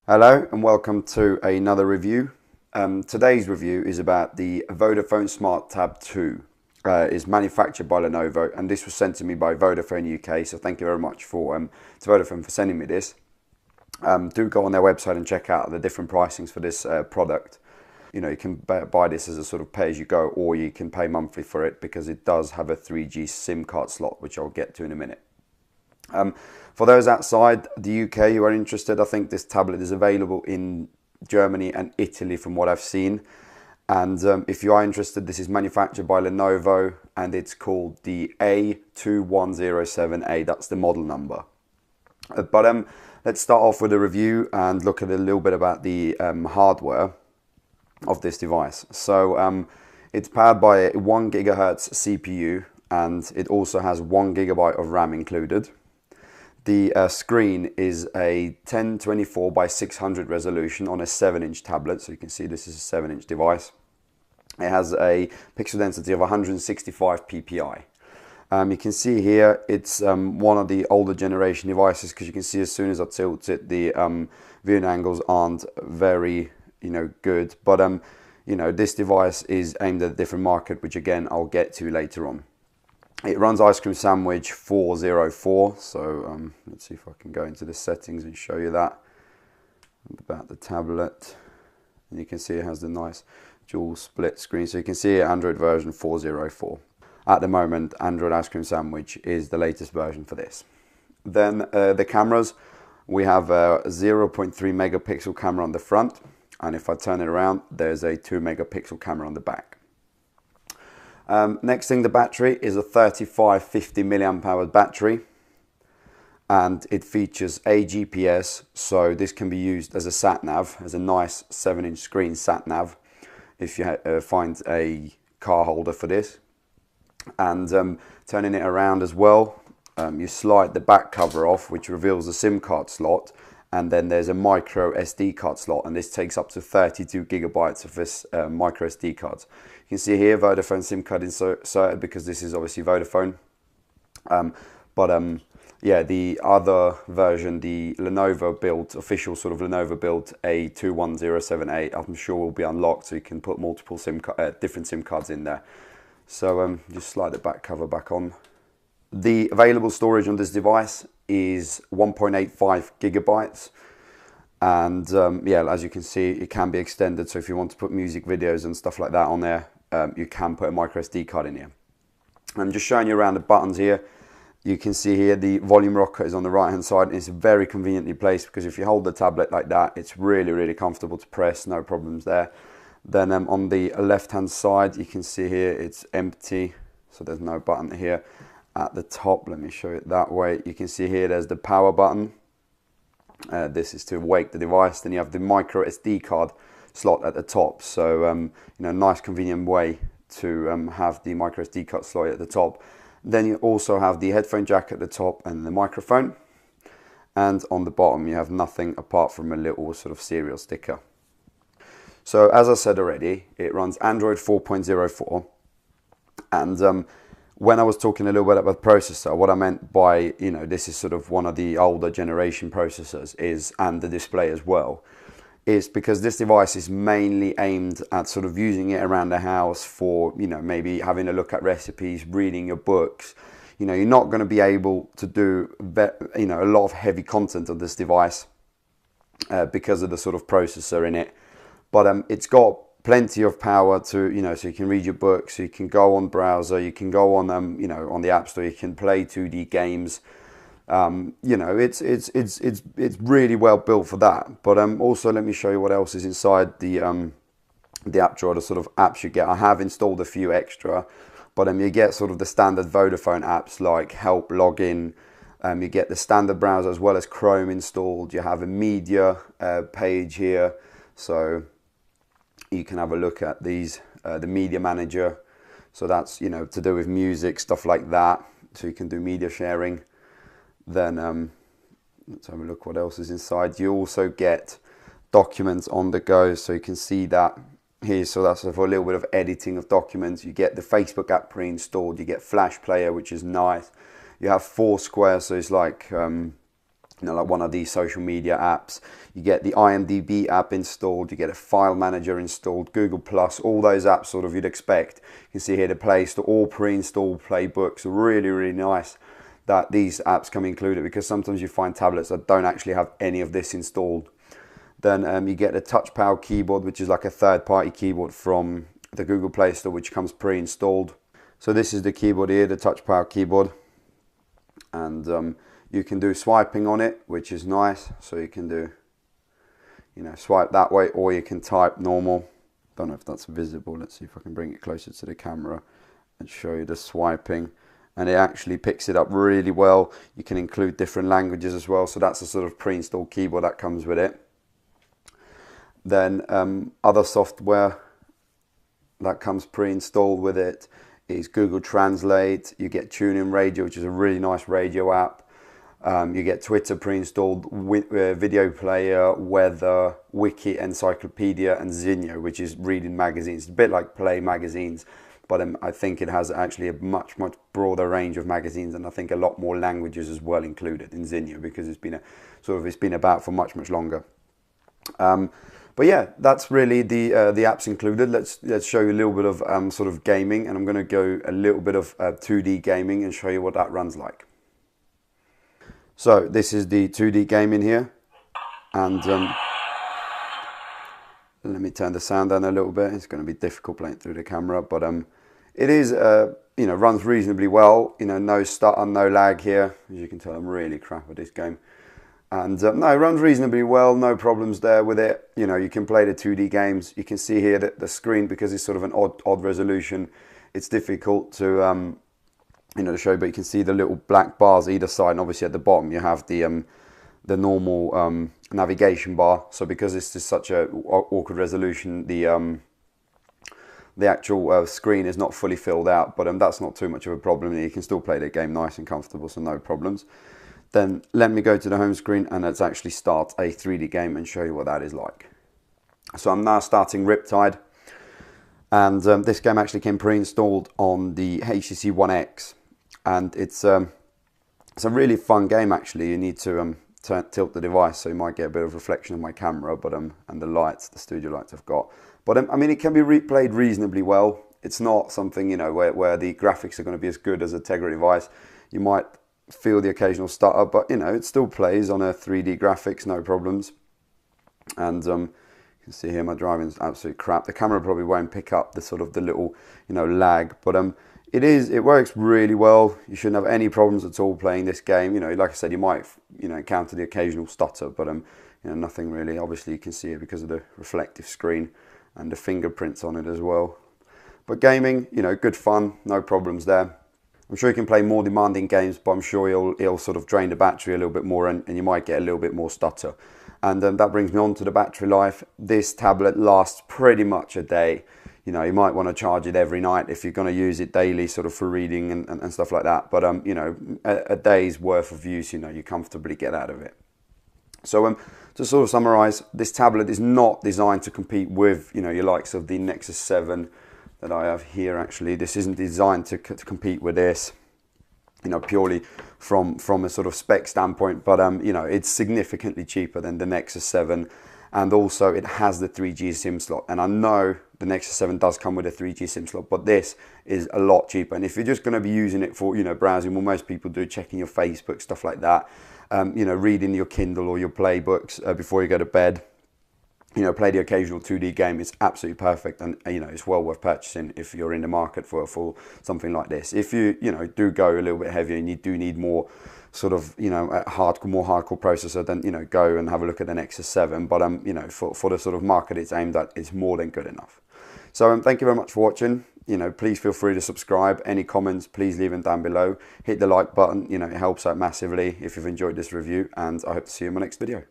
Hello and welcome to another review. Today's review is about the Vodafone Smart Tab 2. It's manufactured by Lenovo and this was sent to me by Vodafone UK, so thank you very much to Vodafone for sending me this. Do go on their website and check out the different pricings for this product. You know, you can buy this as a sort of pay-as-you-go, or you can pay monthly for it because it does have a 3G SIM card slot, which I'll get to in a minute. For those outside the UK who are interested, I think this tablet is available in Germany and Italy from what I've seen. And if you are interested, this is manufactured by Lenovo and it's called the A2107A. That's the model number. But let's start off with a review and look at a little bit about the hardware of this device. So it's powered by a 1 gigahertz CPU and it also has 1 gigabyte of RAM included. The screen is a 1024 by 600 resolution on a 7-inch tablet, so you can see this is a 7-inch device. It has a pixel density of 165 ppi. You can see here it's one of the older generation devices because you can see as soon as I tilt it, the viewing angles aren't very good. But this device is aimed at a different market, which again I'll get to later on. It runs Ice Cream Sandwich 404, so let's see if I can go into the settings and show you that about the tablet. And you can see it has the nice dual split screen, so you can see Android version 404. At the moment, Android Ice Cream Sandwich is the latest version for this. Then the cameras, we have a 0.3 megapixel camera on the front, and if I turn it around, there's a 2 megapixel camera on the back. Next thing, the battery is a 3550 milliamp hour battery and it features a GPS, so this can be used as a sat nav, as a nice 7-inch screen sat nav if you find a car holder for this. And turning it around as well, you slide the back cover off, which reveals the SIM card slot, and then there's a micro SD card slot, and this takes up to 32 gigabytes of this micro SD cards. You can see here Vodafone SIM card inserted because this is obviously Vodafone. Yeah, the other version, the Lenovo built, official sort of Lenovo built A2107A, I'm sure will be unlocked, so you can put multiple different SIM cards in there. So just slide the back cover back on. The available storage on this device is 1.85 gigabytes. And yeah, as you can see, it can be extended. So if you want to put music videos and stuff like that on there, you can put a micro SD card in here. I'm just showing you around the buttons here. You can see here the volume rocker is on the right hand side. It's very conveniently placed because if you hold the tablet like that, it's really comfortable to press, no problems there. Then on the left hand side, you can see here it's empty, so there's no button here. At the top, let me show it that way, you can see here there's the power button. This is to wake the device. Then you have the micro SD card slot at the top, so nice convenient way to have the micro SD card slot at the top. Then you also have the headphone jack at the top and the microphone, and on the bottom you have nothing apart from a little sort of serial sticker. So as I said already, it runs Android 4.04, and when I was talking a little bit about the processor, what I meant by, this is sort of one of the older generation processors and the display as well, is because this device is mainly aimed at sort of using it around the house for, maybe having a look at recipes, reading your books. You're not going to be able to do, a lot of heavy content on this device because of the sort of processor in it. But it's got plenty of power to, so you can read your books, so you can go on browser, you can go on, on the App Store, you can play 2D games. It's really well built for that. But also let me show you what else is inside the app drawer, the sort of apps you get. I have installed a few extra, but you get sort of the standard Vodafone apps like Help, Login. You get the standard browser as well as Chrome installed. You have a media page here, so you can have a look at these, the media manager. So that's, to do with music, stuff like that. So you can do media sharing. Then let's have a look what else is inside. You also get documents on the go, so you can see that here. So that's for a little bit of editing of documents. You get the Facebook app pre-installed. You get Flash Player, which is nice. You have Foursquare, so it's like like one of these social media apps. You get the IMDb app installed, you get a file manager installed, Google Plus, all those apps sort of you'd expect. You can see here the Play Store, all pre-installed playbooks. Really, really nice that these apps come included, because sometimes you find tablets that don't actually have any of this installed. Then you get a TouchPal keyboard, which is like a third-party keyboard from the Google Play Store, which comes pre-installed. So this is the keyboard here, the TouchPal keyboard, and you can do swiping on it, which is nice. So you can do, swipe that way, or you can type normal. Don't know if that's visible. Let's see if I can bring it closer to the camera and show you the swiping. And it actually picks it up really well. You can include different languages as well. So that's a sort of pre-installed keyboard that comes with it. Then other software that comes pre-installed with it is Google Translate. You get TuneIn Radio, which is a really nice radio app. You get Twitter pre-installed, video player, weather, wiki, encyclopedia, and Zinio, which is reading magazines. It's a bit like Play magazines, but I think it has actually a much broader range of magazines, and I think a lot more languages as well included in Zinio, because it's been about for much longer. But yeah, that's really the apps included. Let's show you a little bit of sort of gaming, and I'm going to go a little bit of 2D gaming and show you what that runs like. So this is the 2D game in here, and let me turn the sound down a little bit. It's going to be difficult playing through the camera, but it is runs reasonably well. No stutter, no lag here. As you can tell, I'm really crap at this game. And no, it runs reasonably well, no problems there with it. You can play the 2D games. You can see here that the screen, because it's sort of an odd resolution, it's difficult to to show, but you can see the little black bars either side, and obviously at the bottom you have the normal navigation bar. So because this is such a awkward resolution, the actual screen is not fully filled out, but that's not too much of a problem. You can still play the game nice and comfortable, so no problems. Then let me go to the home screen and let's actually start a 3D game and show you what that is like. So I'm now starting Riptide, and this game actually came pre-installed on the HTC One X, and it's a really fun game actually. You need to tilt the device, so you might get a bit of reflection of my camera, but and the lights, the studio lights I've got. But I mean, it can be replayed reasonably well. It's not something where the graphics are going to be as good as a Tegra device. You might feel the occasional stutter, but it still plays on a 3D graphics, no problems. And you can see here my driving's absolute crap. The camera probably won't pick up the little lag, but it works really well. You shouldn't have any problems at all playing this game. Like I said, you might encounter the occasional stutter, but nothing really. Obviously you can see it because of the reflective screen and the fingerprints on it as well. But gaming, good fun, no problems there. I'm sure you can play more demanding games, but I'm sure it'll sort of drain the battery a little bit more, and you might get a little bit more stutter. And that brings me on to the battery life. This tablet lasts pretty much a day. You might want to charge it every night if you're going to use it daily, sort of for reading and stuff like that. But a day's worth of use, you comfortably get out of it. So to sort of summarize, this tablet is not designed to compete with your likes of the Nexus 7 that I have here. Actually, this isn't designed to compete with this, purely from a sort of spec standpoint, but it's significantly cheaper than the Nexus 7, and also it has the 3G SIM slot. And I know the Nexus 7 does come with a 3G SIM slot, but this is a lot cheaper. And if you're just going to be using it for browsing, well, most people do, checking your Facebook, stuff like that, reading your Kindle or your playbooks before you go to bed, play the occasional 2D game, it's absolutely perfect, and it's well worth purchasing if you're in the market for something like this. If you do go a little bit heavier and you do need more sort of more hardcore processor, then go and have a look at the Nexus 7. But for the sort of market it's aimed at, it's more than good enough. So thank you very much for watching. Please feel free to subscribe. Any comments, please leave them down below. Hit the like button. It helps out massively if you've enjoyed this review, and I hope to see you in my next video.